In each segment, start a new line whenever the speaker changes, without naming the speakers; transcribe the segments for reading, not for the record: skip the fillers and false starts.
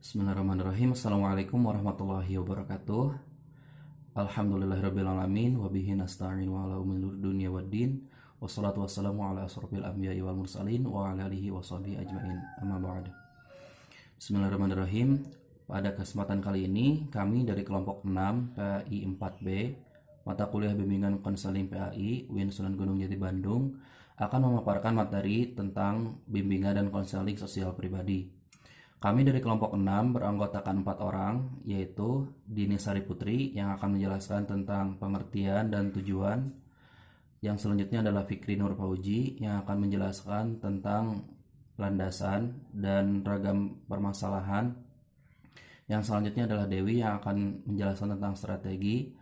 Bismillahirrahmanirrahim. Assalamualaikum warahmatullahi wabarakatuh. Alhamdulillahirrabbilalamin. Wabihi nasta'in wa ala umur dunia waddin. Wassalatu wassalamu ala asrofil anbiya'i wal mursalin wa ala alihi wa sahbihi ajma'in. Amma ba'd. Bismillahirrahmanirrahim. Pada kesempatan kali ini kami dari kelompok 6 PAI 4B mata kuliah bimbingan konseling PAI UIN Sunan Gunung Jati Bandung akan memaparkan materi tentang bimbingan dan konseling sosial pribadi. Kami dari kelompok 6 beranggotakan 4 orang, yaitu Dini Sari Putri yang akan menjelaskan tentang pengertian dan tujuan. Yang selanjutnya adalah Fikri Nur Fauji yang akan menjelaskan tentang landasan dan ragam permasalahan. Yang selanjutnya adalah Dewi yang akan menjelaskan tentang strategi.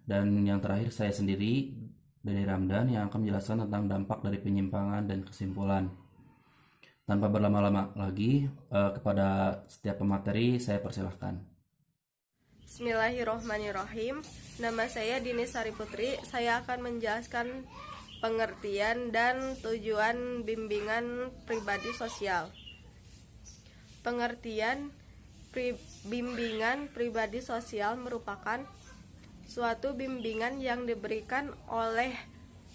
Dan yang terakhir saya sendiri, Deni Ramdan, yang akan menjelaskan tentang dampak dari penyimpangan dan kesimpulan. Tanpa berlama-lama lagi, kepada setiap pemateri saya persilahkan.
Bismillahirrohmanirrohim. Nama saya Dini Sari Putri. Saya akan menjelaskan pengertian dan tujuan bimbingan pribadi sosial. Pengertian bimbingan pribadi sosial merupakan suatu bimbingan yang diberikan oleh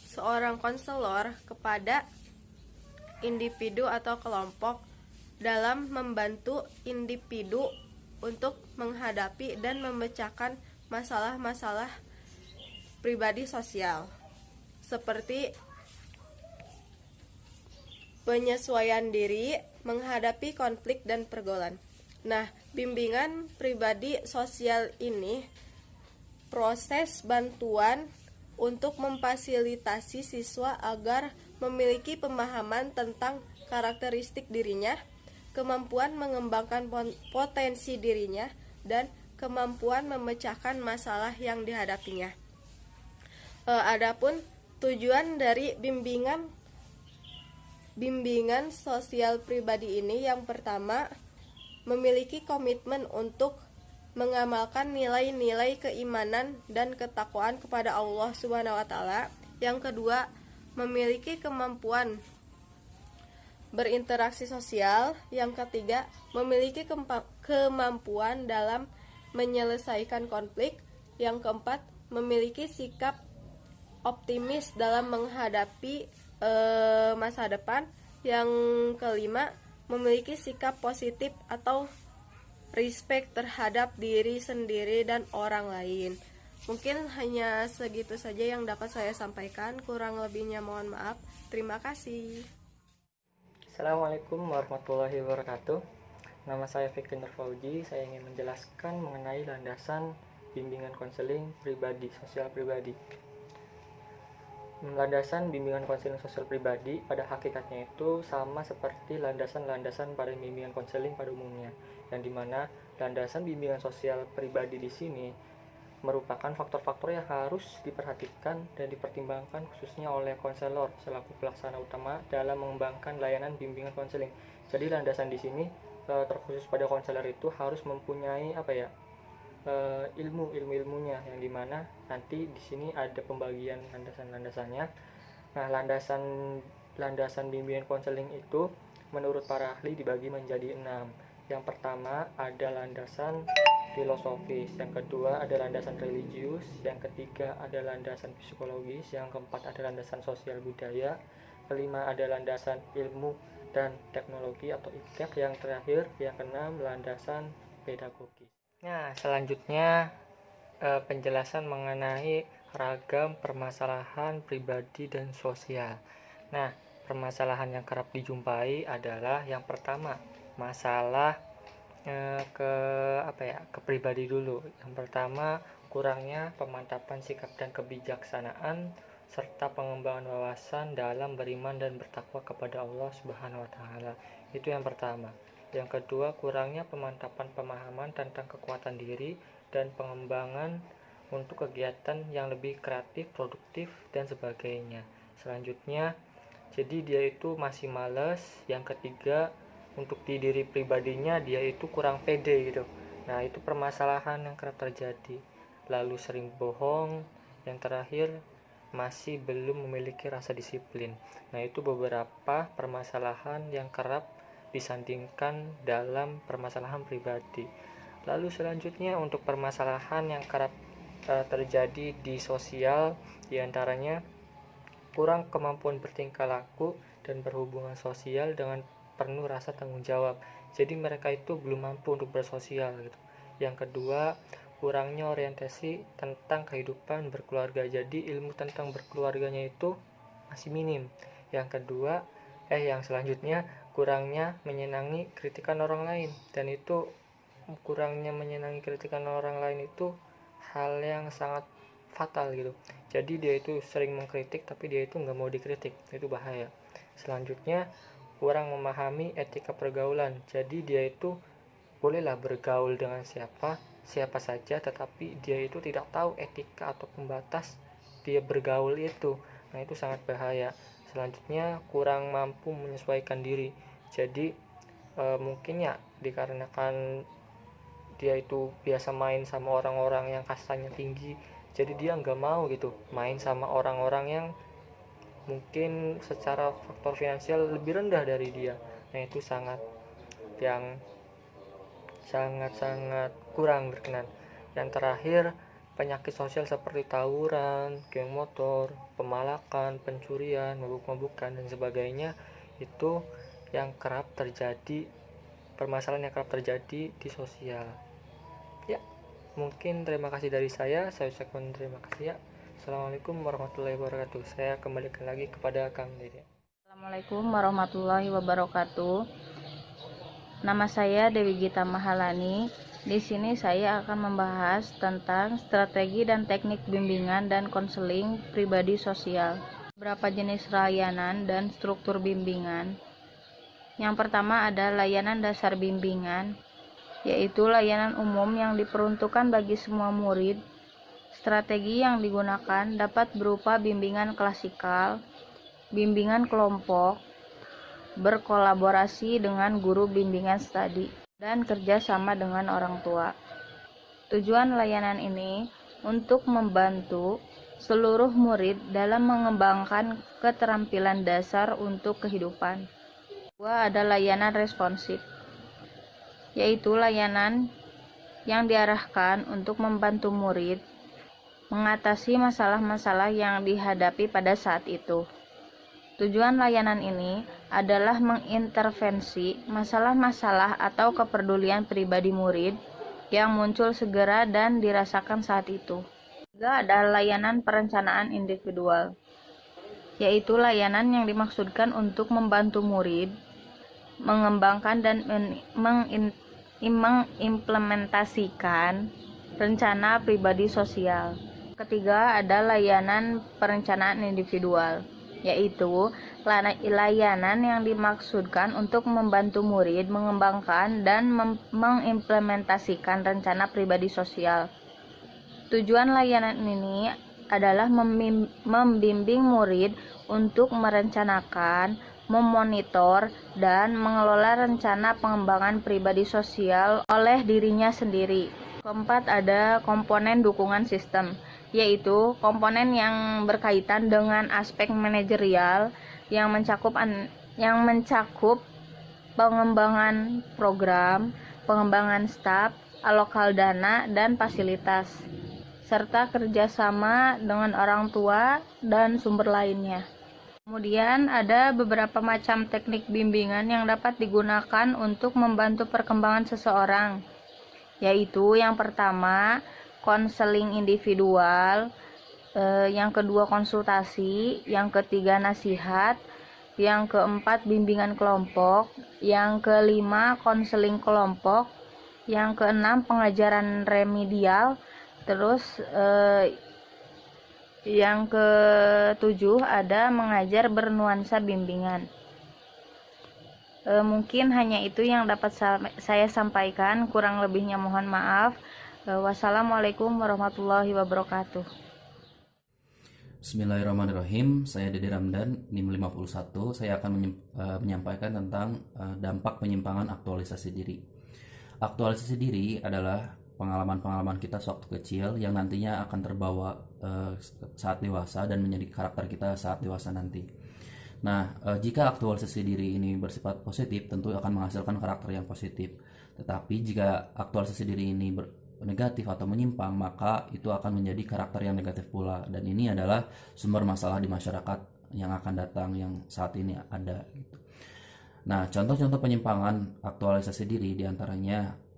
seorang konselor kepada individu atau kelompok dalam membantu individu untuk menghadapi dan memecahkan masalah-masalah pribadi sosial seperti penyesuaian diri menghadapi konflik dan pergaulan. Nah, bimbingan pribadi sosial ini proses bantuan untuk memfasilitasi siswa agar memiliki pemahaman tentang karakteristik dirinya, kemampuan mengembangkan potensi dirinya, dan kemampuan memecahkan masalah yang dihadapinya. Adapun tujuan dari bimbingan sosial pribadi ini, yang pertama, memiliki komitmen untuk mengamalkan nilai-nilai keimanan dan ketakwaan kepada Allah Subhanahu wa taala. Yang kedua, memiliki kemampuan berinteraksi sosial. Yang ketiga, memiliki kemampuan dalam menyelesaikan konflik. Yang keempat, memiliki sikap optimis dalam menghadapi masa depan. Yang kelima, memiliki sikap positif atau respect terhadap diri sendiri dan orang lain. Mungkin hanya segitu saja yang dapat saya sampaikan, kurang lebihnya mohon maaf. Terima kasih.
Assalamualaikum warahmatullahi wabarakatuh. Nama saya Fikri Nur Fauji. Saya ingin menjelaskan mengenai landasan bimbingan konseling pribadi, sosial pribadi. Landasan bimbingan konseling sosial pribadi pada hakikatnya itu sama seperti landasan-landasan pada bimbingan konseling pada umumnya, yang dimana landasan bimbingan sosial pribadi di sini merupakan faktor-faktor yang harus diperhatikan dan dipertimbangkan khususnya oleh konselor selaku pelaksana utama dalam mengembangkan layanan bimbingan konseling. Jadi landasan di sini terkhusus pada konselor itu harus mempunyai ilmunya, yang dimana nanti di sini ada pembagian landasan-landasannya. Nah, landasan bimbingan konseling itu menurut para ahli dibagi menjadi 6. Yang pertama ada landasan filosofis, yang kedua ada landasan religius, yang ketiga ada landasan psikologis, yang keempat ada landasan sosial budaya, kelima ada landasan ilmu dan teknologi atau iptek, yang terakhir yang keenam landasan pedagogis. Nah, selanjutnya penjelasan mengenai ragam permasalahan pribadi dan sosial. Nah, permasalahan yang kerap dijumpai adalah yang pertama, masalah ke pribadi dulu. Yang pertama, kurangnya pemantapan sikap dan kebijaksanaan serta pengembangan wawasan dalam beriman dan bertakwa kepada Allah Subhanahu wa taala. Itu yang pertama. Yang kedua, kurangnya pemantapan pemahaman tentang kekuatan diri dan pengembangan untuk kegiatan yang lebih kreatif, produktif, dan sebagainya. Selanjutnya, jadi dia itu masih malas. Yang ketiga, untuk di diri pribadinya dia itu kurang pede gitu. Nah, itu permasalahan yang kerap terjadi. Lalu sering bohong. Yang terakhir, masih belum memiliki rasa disiplin. Nah, itu beberapa permasalahan yang kerap disandingkan dalam permasalahan pribadi. Lalu selanjutnya untuk permasalahan yang kerap terjadi di sosial, diantaranya kurang kemampuan bertingkah laku dan berhubungan sosial dengan penuh rasa tanggung jawab. Jadi mereka itu belum mampu untuk bersosial gitu. Yang kedua, kurangnya orientasi tentang kehidupan berkeluarga. Jadi ilmu tentang berkeluarganya itu masih minim. Yang selanjutnya, kurangnya menyenangi kritikan orang lain. Dan itu kurangnya menyenangi kritikan orang lain itu hal yang sangat fatal gitu. Jadi dia itu sering mengkritik tapi dia itu nggak mau dikritik, itu bahaya. Selanjutnya, kurang memahami etika pergaulan. Jadi dia itu bolehlah bergaul dengan siapa saja, tetapi dia itu tidak tahu etika atau pembatas dia bergaul itu. Nah, itu sangat bahaya. Selanjutnya, kurang mampu menyesuaikan diri. Jadi mungkin ya dikarenakan dia itu biasa main sama orang-orang yang kastanya tinggi, jadi dia nggak mau gitu main sama orang-orang yang mungkin secara faktor finansial lebih rendah dari dia. Nah, itu sangat kurang berkenan. Yang terakhir, penyakit sosial seperti tawuran, geng motor, pemalakan, pencurian, mabuk-mabukan dan sebagainya itu yang kerap terjadi, permasalahan yang kerap terjadi di sosial. Ya, mungkin terima kasih dari saya ucapkan terima kasih ya. Assalamualaikum warahmatullahi wabarakatuh. Saya kembalikan lagi kepada Kang Dede.
Assalamualaikum warahmatullahi wabarakatuh. Nama saya Dewi Gita Mahalani. Di sini saya akan membahas tentang strategi dan teknik bimbingan dan konseling pribadi sosial. Beberapa jenis layanan dan struktur bimbingan. Yang pertama ada layanan dasar bimbingan, yaitu layanan umum yang diperuntukkan bagi semua murid. Strategi yang digunakan dapat berupa bimbingan klasikal, bimbingan kelompok, berkolaborasi dengan guru bimbingan studi, dan kerjasama dengan orang tua. Tujuan layanan ini untuk membantu seluruh murid dalam mengembangkan keterampilan dasar untuk kehidupan. Kedua ada layanan responsif, yaitu layanan yang diarahkan untuk membantu murid mengatasi masalah-masalah yang dihadapi pada saat itu. Tujuan layanan ini adalah mengintervensi masalah-masalah atau kepedulian pribadi murid yang muncul segera dan dirasakan saat itu. Juga ada layanan perencanaan individual, yaitu layanan yang dimaksudkan untuk membantu murid mengembangkan dan mengimplementasikan rencana pribadi sosial. Ketiga ada layanan perencanaan individual, yaitu layanan yang dimaksudkan untuk membantu murid mengembangkan dan mengimplementasikan rencana pribadi sosial. Tujuan layanan ini adalah membimbing murid untuk merencanakan, memonitor, dan mengelola rencana pengembangan pribadi sosial oleh dirinya sendiri. Keempat ada komponen dukungan sistem, yaitu komponen yang berkaitan dengan aspek manajerial yang mencakup pengembangan program, pengembangan staf, alokal dana, dan fasilitas, serta kerjasama dengan orang tua dan sumber lainnya. Kemudian ada beberapa macam teknik bimbingan yang dapat digunakan untuk membantu perkembangan seseorang, yaitu yang pertama konseling individual, yang kedua konsultasi, yang ketiga nasihat, yang keempat bimbingan kelompok, yang kelima konseling kelompok, yang keenam pengajaran remedial, terus yang ketujuh ada mengajar bernuansa bimbingan. Mungkin hanya itu yang dapat saya sampaikan, kurang lebihnya mohon maaf. Wassalamualaikum warahmatullahi wabarakatuh.
Bismillahirrahmanirrahim. Saya Dede Ramdan, NIM 51. Saya akan menyampaikan tentang dampak penyimpangan aktualisasi diri. Aktualisasi diri adalah pengalaman-pengalaman kita sewaktu kecil yang nantinya akan terbawa saat dewasa dan menjadi karakter kita saat dewasa nanti. Nah, jika aktualisasi diri ini bersifat positif, tentu akan menghasilkan karakter yang positif. Tetapi jika aktualisasi diri ini negatif atau menyimpang, maka itu akan menjadi karakter yang negatif pula. Dan ini adalah sumber masalah di masyarakat yang akan datang, yang saat ini ada. Gitu. Nah, contoh-contoh penyimpangan aktualisasi diri diantaranya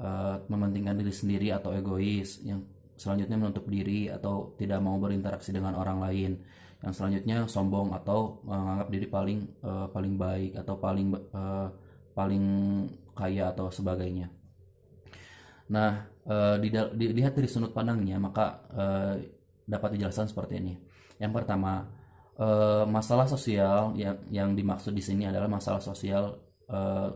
mementingkan diri sendiri atau egois, yang selanjutnya menutup diri atau tidak mau berinteraksi dengan orang lain, yang selanjutnya sombong atau menganggap diri paling baik atau paling kaya atau sebagainya. Nah, dilihat dari sudut pandangnya, maka dapat dijelaskan seperti ini. Yang pertama, masalah sosial yang dimaksud di sini adalah masalah sosial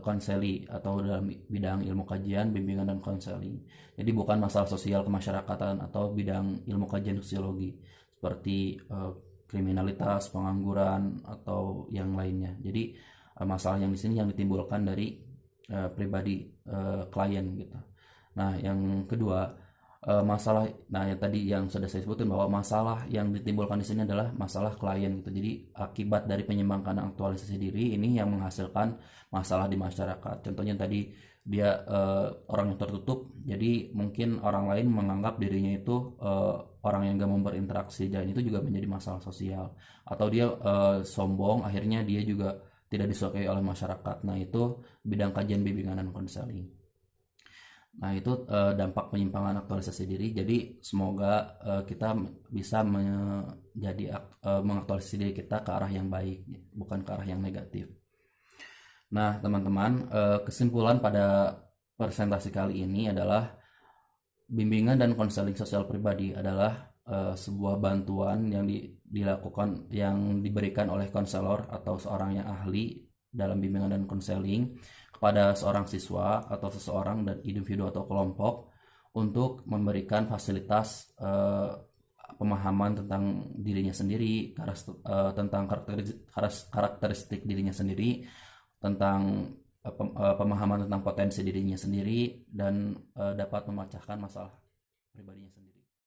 konseli atau dalam bidang ilmu kajian, bimbingan dan konseling. Jadi bukan masalah sosial kemasyarakatan atau bidang ilmu kajian sosiologi seperti kriminalitas, pengangguran atau yang lainnya. Jadi masalah yang di sini yang ditimbulkan dari pribadi klien gitu. Nah, yang kedua, yang tadi yang sudah saya sebutin bahwa masalah yang ditimbulkan di sini adalah masalah klien gitu. Jadi akibat dari penyimpangan aktualisasi diri ini yang menghasilkan masalah di masyarakat. Contohnya tadi dia orang yang tertutup, jadi mungkin orang lain menganggap dirinya itu orang yang gak mau berinteraksi, dan itu juga menjadi masalah sosial. Atau dia sombong, akhirnya dia juga tidak disukai oleh masyarakat. Nah, itu bidang kajian, bimbingan dan konseling. Nah, itu dampak penyimpangan aktualisasi diri. Jadi semoga kita bisa mengaktualisasi diri kita ke arah yang baik, bukan ke arah yang negatif. Nah, teman-teman, kesimpulan pada presentasi kali ini adalah bimbingan dan konseling sosial pribadi adalah sebuah bantuan yang dilakukan, yang diberikan oleh konselor atau seorang yang ahli dalam bimbingan dan konseling kepada seorang siswa atau seseorang dan individu atau kelompok untuk memberikan fasilitas pemahaman tentang dirinya sendiri, tentang karakteristik dirinya sendiri, tentang pemahaman tentang potensi dirinya sendiri, dan dapat memecahkan masalah pribadinya sendiri.